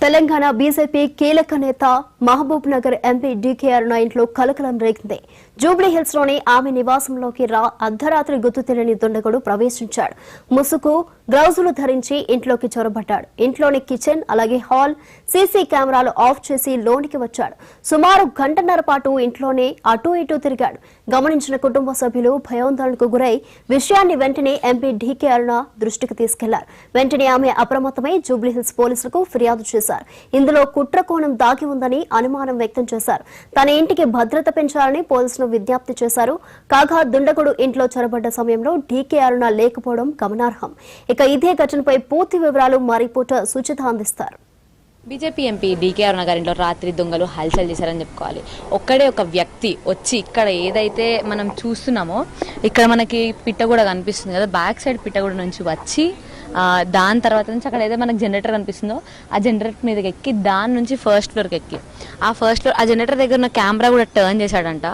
Telangana BJP కీలక నేత Mahabub Nagar MP DKR ఇంట్లో కలకలం రేగింది. జూబ్లీ హిల్స్ లోని ఆమె నివాసంలోకి అర్ధరాత్రి గుర్తు తెలియని దుండగుడు ప్రవేశించాడు. ముసుగు, గ్లౌజులు ధరించి ఇంట్లోకి చొరబడ్డాడు. ఇంట్లోని కిచెన్ అలాగే హాల్ సీసీ కెమెరాలు ఆఫ్ చేసి లోనికి వచ్చాడు. సుమారు గంటన్నర పాటు ఇంట్లోనే అటూ ఇటూ తిరిగాడు. గమనించిన కుటుంబ సభ్యులు భయాందోళనకు గురై విషయాన్ని వెంటనే ఎంపీ డీకేఆర్ దృష్టికి తీసుకెళ్లారు. వెంటనే ఆమె అప్రమత్తమై జూబ్లీ హిల్స్ పోలీసులకు ఫిర్యాదు చేశారు. ఇందులో కుట్ర కోణం దాగి ఉందని అనుమానం వ్యక్తం చేశారు. తన ఇంటికి భద్రత పెంచాలని పోలీసులు విజ్ఞప్తి చేశారు. కాగా దుండగుడు ఇంట్లో చొరబడ్డ సమయంలో డీకేఆర్ లేకపోవడం గమనార్హం. ఇక ఇదే ఘటనపై పూర్తి వివరాలు మా రిపోర్టర్ సుచిత అందిస్తారు. బీజేపీ ఎంపీ డీకేఆర్ గారింట్లో రాత్రి దొంగలు హల్చల్ చేశారని చెప్పుకోవాలి. ఒక్కడే ఒక వ్యక్తి వచ్చి ఇక్కడ ఏదైతే మనం చూస్తున్నామో ఇక్కడ మనకి పిట్టగూడ కనిపిస్తుంది కదా, బ్యాక్ సైడ్ పిట్టగూడ నుంచి వచ్చి దాని తర్వాత నుంచి అక్కడ ఏదో మనకు జనరేటర్ కనిపిస్తుందో ఆ జనరేటర్ మీదకి ఎక్కి దాని నుంచి ఫస్ట్ ఫ్లోర్కి ఎక్కి ఆ ఫస్ట్ ఫ్లోర్ ఆ జనరేటర్ దగ్గర ఉన్న కెమెరా కూడా టర్న్ చేశాడంట.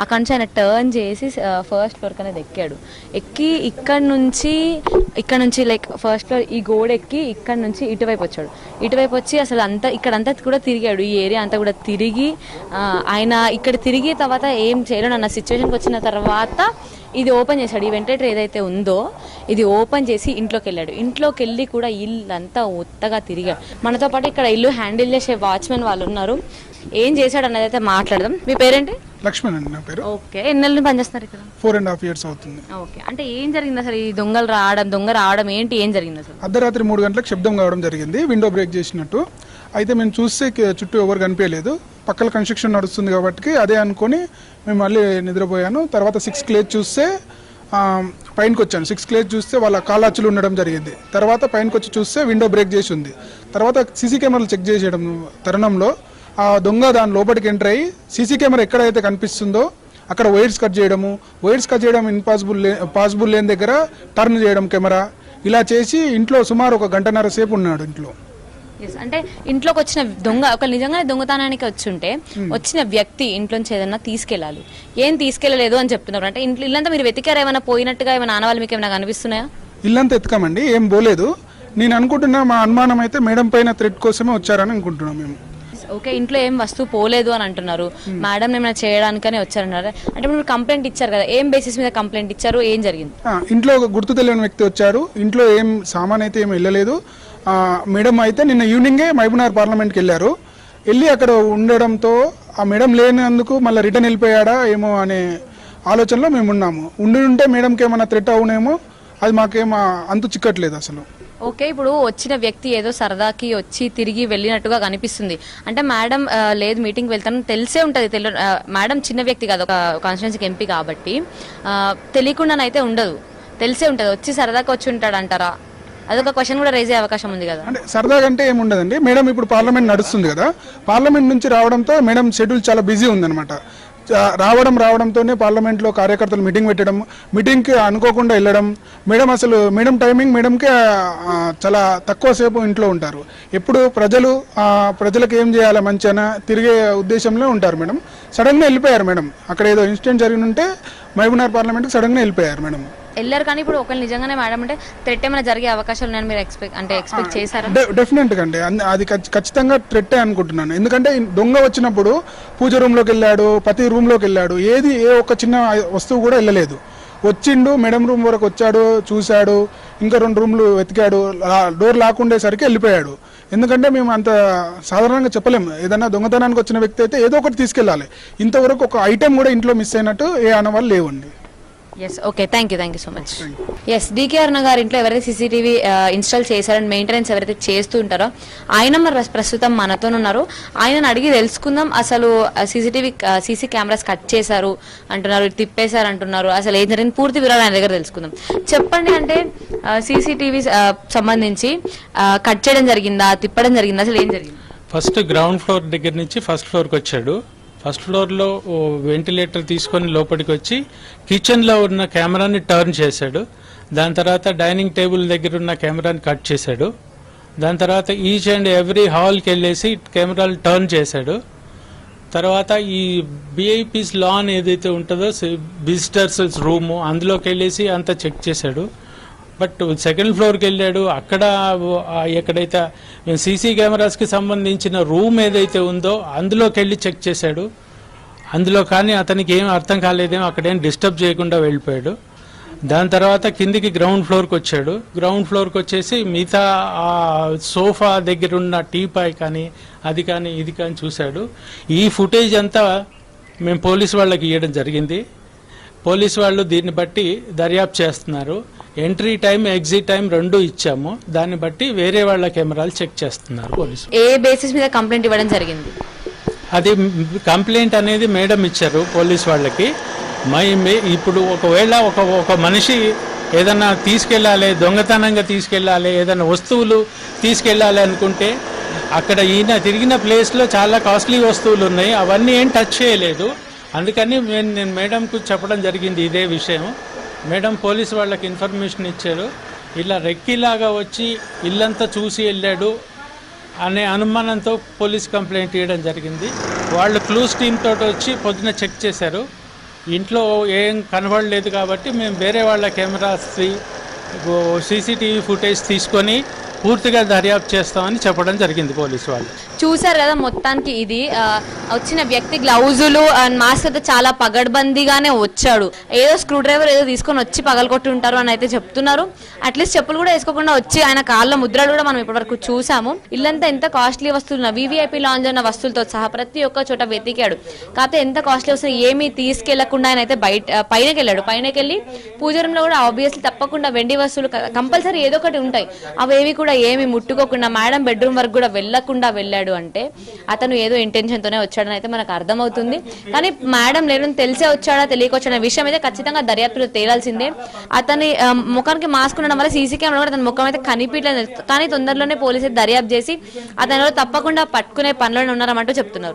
అక్కడ నుంచి ఆయన టర్న్ చేసి ఫస్ట్ ఫ్లోర్కి అనేది ఎక్కాడు. ఎక్కి ఇక్కడ నుంచి లైక్ ఫస్ట్ ఫ్లోర్ ఈ గోడ ఎక్కి ఇక్కడ నుంచి ఇటువైపు వచ్చాడు. ఇటువైపు వచ్చి అసలు ఇక్కడంతా కూడా తిరిగాడు. ఈ ఏరియా అంతా కూడా తిరిగి ఆయన ఇక్కడ తిరిగి తర్వాత ఏం చేయలేడు అన్న సిచ్యువేషన్కి వచ్చిన తర్వాత ఇది ఓపెన్ చేశాడు. ఈ వెంటిలేటర్ ఏదైతే ఉందో ఇది ఓపెన్ చేసి ఇంట్లోకి వెళ్ళాడు. ఇంట్లోకి వెళ్ళి కూడా ఇల్లంతా ఉత్తగా తిరిగాడు. మనతో పాటు ఇక్కడ ఇల్లు హ్యాండిల్ చేసే వాచ్మెన్ వాళ్ళు ఉన్నారు. ఏం చేశాడు అన్నది అయితే మాట్లాడదాం. మీ పేరేంటి? లక్ష్మణ్ అండి నా పేరు. ఓకే, ఎన్నెల్ని పనిచేస్తున్నారు ఇక్కడ? 4.5 years అవుతుంది. ఓకే, అంటే ఏం జరిగింది అసలు? ఈ దొంగ రావడం ఏంటి, ఏం జరిగింది అసలు? అర్ధరాత్రి 3 గంటలకు శబ్దం కావడం జరిగింది, విండో బ్రేక్ చేసినట్టు. అయితే మేము చూస్తే చుట్టూ ఎవరు కనిపించలేదు. పక్కన కన్స్ట్రక్షన్ నడుస్తుంది కాబట్టి అదే అనుకొని మేము మళ్ళీ నిద్రపోయాను. తర్వాత 6కి లేచి చూస్తే పైనకి వచ్చాను. 6కి లేచి చూస్తే వాళ్ళ కాలాచులు ఉండడం జరిగింది. తర్వాత పైనకి వచ్చి చూస్తే విండో బ్రేక్ చేసి ఉంది. తర్వాత సీసీ కెమెరాలు చెక్ చేసేయడం తరుణంలో ఆ దొంగ దాని లోపలికి ఎంటర్ అయ్యి సీసీ కెమెరా ఎక్కడైతే కనిపిస్తుందో అక్కడ వైర్స్ కట్ చేయడం పాసిబుల్ లేని దగ్గర టర్న్ చేయడం కెమెరా, ఇలా చేసి ఇంట్లో సుమారు 1 గంటన్నర సేపు ఉన్నాడు ఇంట్లో. అంటే ఇంట్లోకి వచ్చిన దొంగ ఒక నిజంగానే దొంగతనానికి వచ్చుంటే వచ్చిన వ్యక్తి ఇంట్లోంచి ఏదన్నా తీసుకెళ్లాలి, ఏం తీసుకెళ్లలేదు అని చెప్తున్నారు. అంటే ఇల్లంతా మీరు వెతికారు, ఏమైనా పోయినట్టుగా ఏమైనా ఆనవాళ్ళు మీకు ఏమైనా కనిపిస్తున్నాయా? ఇల్లంతా ఎత్తుకామండి, ఏం పోలేదు. నేను అనుకుంటున్నా, మా అనుమానం అయితే మేడం పైన థ్రెట్ కోసమే వచ్చారని అనుకుంటున్నాం మేము. ఓకే, ఇంట్లో ఏం వస్తువు పోలేదు అని అంటున్నారు. మేడం ఏమైనా చేయడానికనే వచ్చారన్నారు. అంటే మీరు కంప్లైంట్ ఇచ్చారు కదా, ఏం బేసిస్ మీద కంప్లైంట్ ఇచ్చారు, ఏం జరిగింది? ఇంట్లో ఒక గుర్తు తెలియని వ్యక్తి వచ్చారు. ఇంట్లో ఏం సామాన్ అయితే ఏం వెళ్ళలేదు. మేడం అయితే నిన్న ఈవినింగే మహబూబ్నగర్ పార్లమెంట్కి వెళ్ళారు. వెళ్ళి అక్కడ ఉండడంతో ఆ మేడం లేనందుకు మళ్ళీ రిటర్న్ వెళ్ళిపోయాడా ఏమో అనే ఆలోచనలో మేము ఉన్నాము. ఉంటే మేడంకి ఏమైనా థ్రెట్ అవునేమో, అది మాకేమో అంతు చిక్కట్లేదు అసలు. ఓకే, ఇప్పుడు వచ్చిన వ్యక్తి ఏదో సరదాకి వచ్చి తిరిగి వెళ్ళినట్టుగా కనిపిస్తుంది. అంటే మేడం లేదు మీటింగ్ వెళ్తాను తెలిసే ఉంటుంది. మేడం చిన్న వ్యక్తి కాదు, ఒక కాన్స్టిట్యున్సీకి ఎంపీ కాబట్టి తెలియకుండానైతే ఉండదు, తెలిసే ఉంటుంది. వచ్చి సరదాకి వచ్చి ఉంటాడు అంటారా? అదొక క్వశ్చన్ కూడా రేజ్ అయ్యే అవకాశం ఉంది కదా. అంటే సరదాగా అంటే ఏముండదండి, మేడం ఇప్పుడు పార్లమెంట్ నడుస్తుంది కదా, పార్లమెంట్ నుంచి రావడంతో మేడం షెడ్యూల్ చాలా బిజీ ఉందన్నమాట. రావడంతోనే పార్లమెంట్లో కార్యకర్తలు మీటింగ్ పెట్టడం, మీటింగ్కి అనుకోకుండా వెళ్ళడం. మేడం టైమింగ్ మేడంకి చాలా తక్కువ సేపు ఇంట్లో ఉంటారు. ఎప్పుడు ప్రజలకు ఏం చేయాలి మంచి అని తిరిగే ఉద్దేశంలో ఉంటారు మేడం. సడన్గా వెళ్ళిపోయారు మేడం. అక్కడ ఏదో ఇన్సిడెంట్ జరిగి ఉంటే మహబూబ్నగర్ పార్లమెంట్కి సడన్గా వెళ్ళిపోయారు మేడం. వెళ్ళారు కానీ ఇప్పుడు ఒకళ్ళు నిజంగానే మేడం అంటే థ్రెట్ ఏమైనా జరిగే అవకాశాలు ఉన్నాయని మీరు ఎక్స్పెక్ట్ చేశారు? డెఫినెట్గా అండి, అది ఖచ్చితంగా థ్రెట్టే అనుకుంటున్నాను. ఎందుకంటే దొంగ వచ్చినప్పుడు పూజ రూమ్లోకి వెళ్ళాడు, ప్రతి రూమ్లోకి వెళ్ళాడు, ఏ ఒక్క చిన్న వస్తువు కూడా వెళ్ళలేదు. వచ్చిండు, మేడం రూమ్ వరకు వచ్చాడు, చూశాడు, ఇంకా 2 రూమ్లు వెతికాడు, డోర్ లాక్ ఉండేసరికి వెళ్ళిపోయాడు. ఎందుకంటే మేము అంత సాధారణంగా చెప్పలేము. ఏదైనా దొంగతనానికి వచ్చిన వ్యక్తి అయితే ఏదో ఒకటి తీసుకెళ్ళాలి. ఇంతవరకు ఒక ఐటెం కూడా ఇంట్లో మిస్ అయినట్టు ఏ ఆనవాళ్ళు లేవండి. Yes, okay, thank you so much. Yes, DKR గారి ఇంట్లో ఎవరైతే సీసీటీవీ ఇన్స్టాల్ చేశారని మెయింటెనెన్స్ ఎవరైతే చేస్తూ ఉంటారో ఆయన మరి ప్రస్తుతం మనతో ఉన్నారు. ఆయనను అడిగి తెలుసుకుందాం. అసలు సీసీ కెమెరాస్ కట్ చేశారు అంటున్నారు, తిప్పేశారు అంటున్నారు, అసలు ఏం జరిగింది పూర్తి వివరాలు ఆయన దగ్గర తెలుసుకుందాం. చెప్పండి, అంటే సీసీటీవీ సంబంధించి కట్ చేయడం జరిగిందా, తిప్పడం జరిగిందా, అసలు ఏం జరిగింది? ఫస్ట్ గ్రౌండ్ ఫ్లోర్ దగ్గర నుంచి ఫస్ట్ ఫ్లోర్కి వచ్చాడు. ఫస్ట్ ఫ్లోర్లో వెంటిలేటర్ తీసుకొని లోపలికి వచ్చి కిచెన్లో ఉన్న కెమెరాని టర్న్ చేశాడు. దాని తర్వాత డైనింగ్ టేబుల్ దగ్గర ఉన్న కెమెరాని కట్ చేశాడు. దాని తర్వాత ఈచ్ అండ్ ఎవ్రీ హాల్కి వెళ్ళేసి కెమెరాలు టర్న్ చేశాడు. తర్వాత ఈ బిఐపీస్ లాన్ ఏదైతే ఉంటుందో విజిటర్స్ రూము అందులోకి వెళ్ళేసి అంతా చెక్ చేశాడు. బట్ సెకండ్ ఫ్లోర్కి వెళ్ళాడు. అక్కడ ఎక్కడైతే సీసీ కెమెరాస్కి సంబంధించిన రూమ్ ఏదైతే ఉందో అందులోకి వెళ్ళి చెక్ చేశాడు. అందులో కానీ అతనికి ఏం అర్థం కాలేదేమో, అక్కడేం డిస్టర్బ్ చేయకుండా వెళ్ళిపోయాడు. దాని తర్వాత కిందికి గ్రౌండ్ ఫ్లోర్కి వచ్చాడు. గ్రౌండ్ ఫ్లోర్కి వచ్చేసి మిగతా ఆ సోఫా దగ్గర ఉన్న టీపాయ్ కానీ అది కానీ ఇది కానీ చూశాడు. ఈ ఫుటేజ్ అంతా మేము పోలీసు వాళ్ళకి ఇవ్వడం జరిగింది. పోలీసు వాళ్ళు దీన్ని బట్టి దర్యాప్తు చేస్తున్నారు. ఎంట్రీ టైం ఎగ్జిట్ టైం 2 ఇచ్చాము. దాన్ని బట్టి వేరే వాళ్ళ కెమెరాలు చెక్ చేస్తున్నారు పోలీసు. ఏ బేసిస్ మీద కంప్లైంట్ ఇవ్వడం జరిగింది? అది కంప్లైంట్ అనేది మేడం ఇచ్చారు పోలీస్ వాళ్ళకి. ఇప్పుడు ఒకవేళ ఒక మనిషి ఏదన్నా తీసుకెళ్ళాలి, దొంగతనంగా తీసుకెళ్ళాలి, ఏదైనా వస్తువులు తీసుకెళ్ళాలి అనుకుంటే అక్కడ ఈయన తిరిగిన ప్లేస్లో చాలా కాస్ట్లీ వస్తువులు ఉన్నాయి, అవన్నీ ఏం టచ్ చేయలేదు. అందుకని నేను మేడంకు చెప్పడం జరిగింది ఇదే విషయం. మేడం పోలీసు వాళ్ళకి ఇన్ఫర్మేషన్ ఇచ్చారు. ఇలా రెక్కిలాగా వచ్చి ఇల్లంతా చూసి వెళ్ళాడు అనే అనుమానంతో పోలీస్ కంప్లైంట్ ఇవ్వడం జరిగింది. వాళ్ళు క్లూస్ టీమ్ తోటి వచ్చి పొద్దున చెక్ చేశారు. ఇంట్లో ఏం కనబడలేదు కాబట్టి మేము వేరే వాళ్ళ కెమెరాస్ సీసీటీవీ ఫుటేజ్ తీసుకొని పూర్తిగా దర్యాప్తు చేస్తామని చెప్పడం జరిగింది పోలీసు వాళ్ళు. చూసారు కదా, మొత్తానికి ఇది వచ్చిన వ్యక్తి గ్లౌజులు అండ్ మాస్క్ అయితే చాలా పగడ్బందీగానే వచ్చాడు. ఏదో స్క్రూ డ్రైవర్ ఏదో తీసుకొని వచ్చి పగలగొట్టి ఉంటారు అని అయితే చెప్తున్నారు. అట్లీస్ట్ చెప్పులు కూడా వేసుకోకుండా వచ్చి ఆయన కాళ్ళ ముద్రలు కూడా మనం ఇప్పటివరకు చూసాము. ఇల్లంతా ఎంత కాస్ట్లీ వస్తువులు, వివిఐపీ లాంజ్ ఉన్న వస్తువులతో సహా ప్రతి ఒక్క చోట వెతికాడు. కాకపోతే ఎంత కాస్ట్లీ వస్తువులు ఏమీ తీసుకెళ్లకుండా ఆయన అయితే పైనకి వెళ్ళాడు. పైనకి వెళ్ళి పూజ రూమ్ లో కూడా ఆబ్వియస్లీ తప్పకుండా వెండి వస్తువులు కంపల్సరీ ఏదో ఒకటి ఉంటాయి, అవేవి కూడా ఏమి ముట్టుకోకుండా మేడం బెడ్రూమ్ వరకు కూడా వెళ్లకుండా వెళ్ళాడు. అంటే అతను ఏదో ఇంటెన్షన్ తోనే వచ్చాడని అయితే మనకు అర్థమవుతుంది. కానీ మేడం లేదని తెలిసే వచ్చాడా తెలియక వచ్చాడనే విషయం అయితే ఖచ్చితంగా దర్యాప్తులో తేలాల్సిందే. అతని ముఖానికి మాస్క్ ఉండడం వల్ల సీసీ కెమెరా కూడా అతని ముఖం అయితే కనిపించలేదు. కానీ తొందరలోనే పోలీసులు దర్యాప్తు చేసి అతను తప్పకుండా పట్టుకునే పనిలోనే ఉన్నారన్నట్టు చెప్తున్నారు.